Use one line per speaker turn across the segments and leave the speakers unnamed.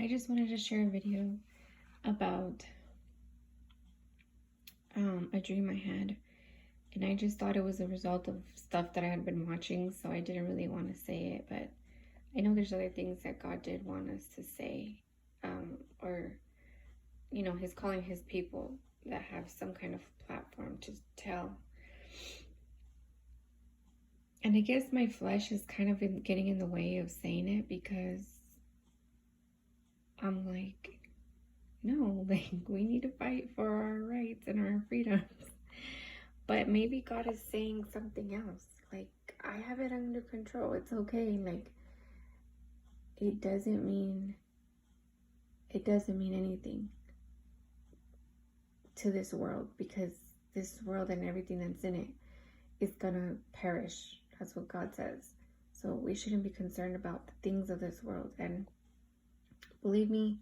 I just wanted to share a video about a dream I had, and I just thought it was a result of stuff that I had been watching, so I didn't really want to say it, but I know there's other things that God did want us to say, or, He's calling His people that have some kind of platform to tell. And I guess my flesh is kind of getting in the way of saying it because I'm like, no, like, we need to fight for our rights and our freedoms. But maybe God is saying something else. Like, I have it under control. It's okay. Like, it doesn't mean anything to this world, because this world and everything that's in it is gonna perish. That's what God says. So we shouldn't be concerned about the things of this world. And believe me,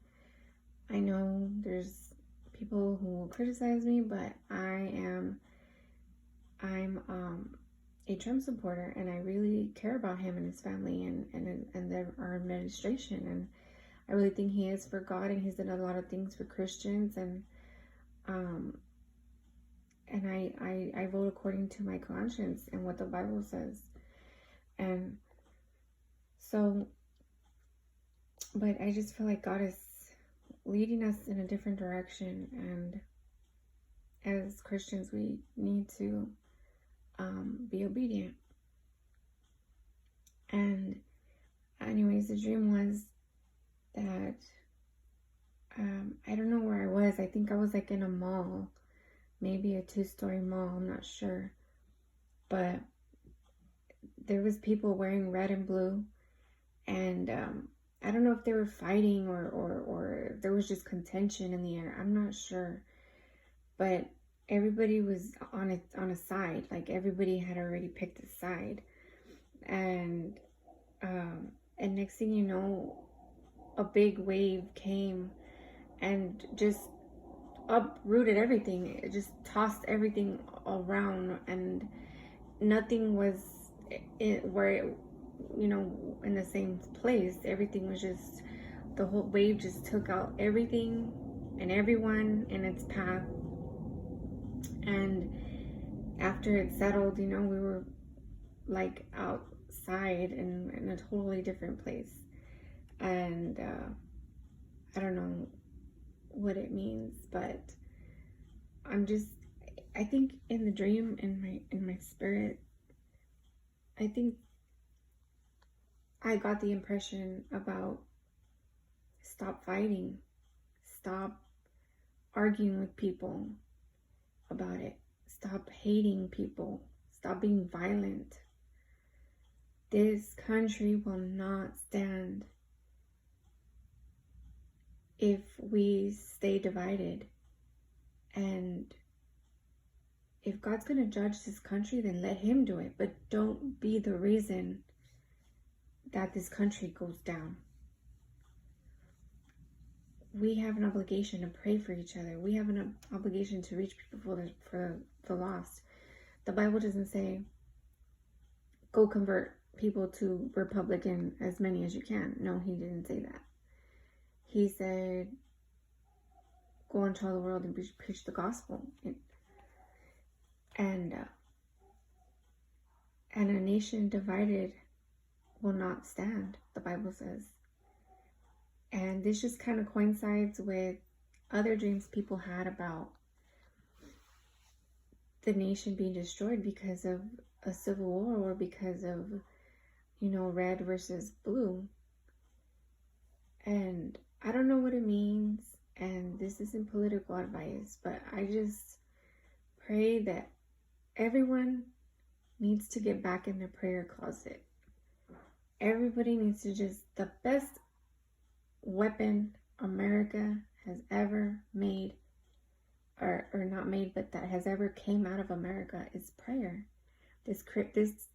I know there's people who will criticize me, but I'm a Trump supporter, and I really care about him and his family and our administration, and I really think he is for God, and he's done a lot of things for Christians, and I vote according to my conscience and what the Bible says. And so, but I just feel like God is leading us in a different direction, and as Christians we need to be obedient. And anyways, the dream was that I don't know where I was. I think I was like in a mall, maybe a 2-story mall, I'm not sure, but there was people wearing red and blue, and I don't know if they were fighting or there was just contention in the air. I'm not sure, but everybody was on a side. Like, everybody had already picked a side, and next thing you know, a big wave came and just uprooted everything. It just tossed everything around, and nothing was in the same place. Everything was just, the whole wave just took out everything and everyone in its path. And after it settled, we were like outside in a totally different place. And I don't know what it means, but I think in the dream, in my spirit, I think I got the impression about stop fighting, stop arguing with people about it, stop hating people, stop being violent. This country will not stand if we stay divided. And if God's going to judge this country, then let him do it. But don't be the reason that this country goes down. We have an obligation to pray for each other. We have an obligation to reach people for the lost. The Bible doesn't say, go convert people to Republican, as many as you can. No, he didn't say that. He said, go into all the world and preach the gospel. And a nation divided will not stand, the Bible says. And this just kind of coincides with other dreams people had about the nation being destroyed because of a civil war, or because of, red versus blue. And I don't know what it means, and this isn't political advice, but I just pray that everyone needs to get back in their prayer closet. Everybody needs to the best weapon America has ever made, or not made, but that has ever came out of America, is prayer. This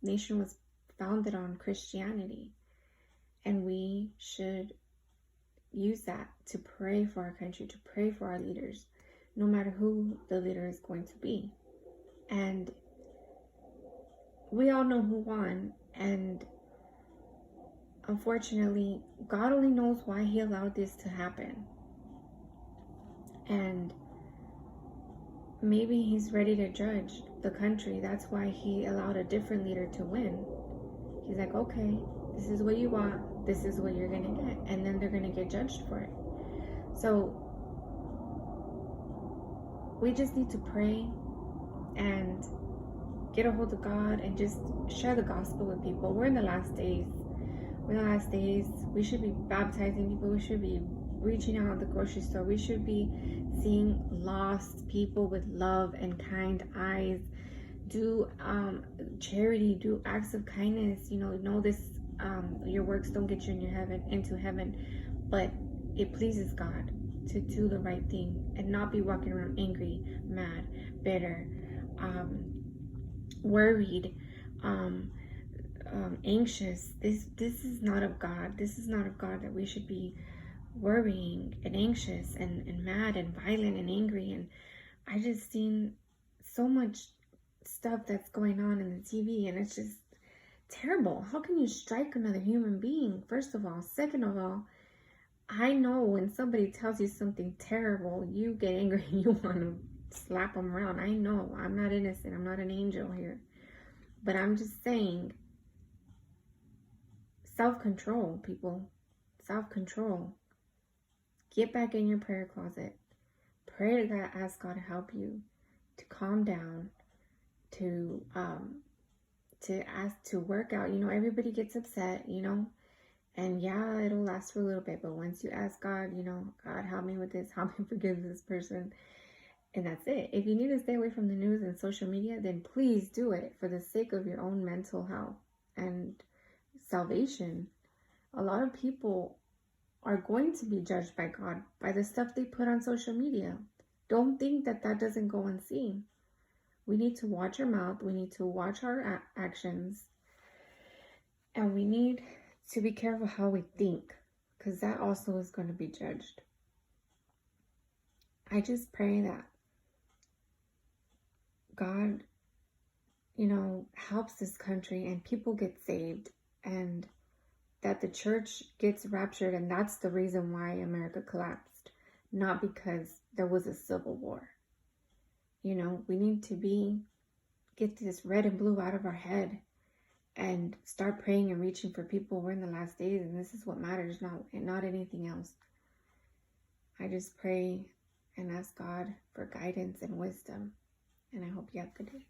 nation was founded on Christianity, and we should use that to pray for our country, to pray for our leaders, no matter who the leader is going to be. And we all know who won, and unfortunately, God only knows why he allowed this to happen. And maybe he's ready to judge the country. That's why he allowed a different leader to win. He's like, okay, this is what you want. This is what you're going to get. And then they're going to get judged for it. So we just need to pray and get a hold of God and just share the gospel with people. We're in the last days. We should be baptizing people. We should be reaching out at the grocery store. We should be seeing lost people with love and kind eyes. Do charity, do acts of kindness. Know this, your works don't get you into heaven, but it pleases God to do the right thing and not be walking around angry, mad, bitter, worried, anxious. This is not of God. This is not of God, that we should be worrying and anxious and mad and violent and angry. And I just seen so much stuff that's going on in the TV, and it's just terrible. How can you strike another human being, first of all? Second of all, I know when somebody tells you something terrible, you get angry and you want to slap them around. I know. I'm not innocent. I'm not an angel here. But I'm just saying, self-control, people. Self-control. Get back in your prayer closet. Pray to God. Ask God to help you to calm down, to ask to work out. Everybody gets upset, and yeah, it'll last for a little bit, but once you ask God, God, help me with this, help me forgive this person, and that's it. If you need to stay away from the news and social media, then please do it for the sake of your own mental health and salvation. A lot of people are going to be judged by God by the stuff they put on social media. Don't think that doesn't go unseen. We need to watch our mouth. We need to watch our actions. And we need to be careful how we think, because that also is going to be judged. I just pray that God, helps this country and people get saved, and that the church gets raptured. And that's the reason why America collapsed, not because there was a civil war. We need to get this red and blue out of our head and start praying and reaching for people. We're in the last days, and this is what matters, not anything else. I just pray and ask God for guidance and wisdom, and I hope you have a good day.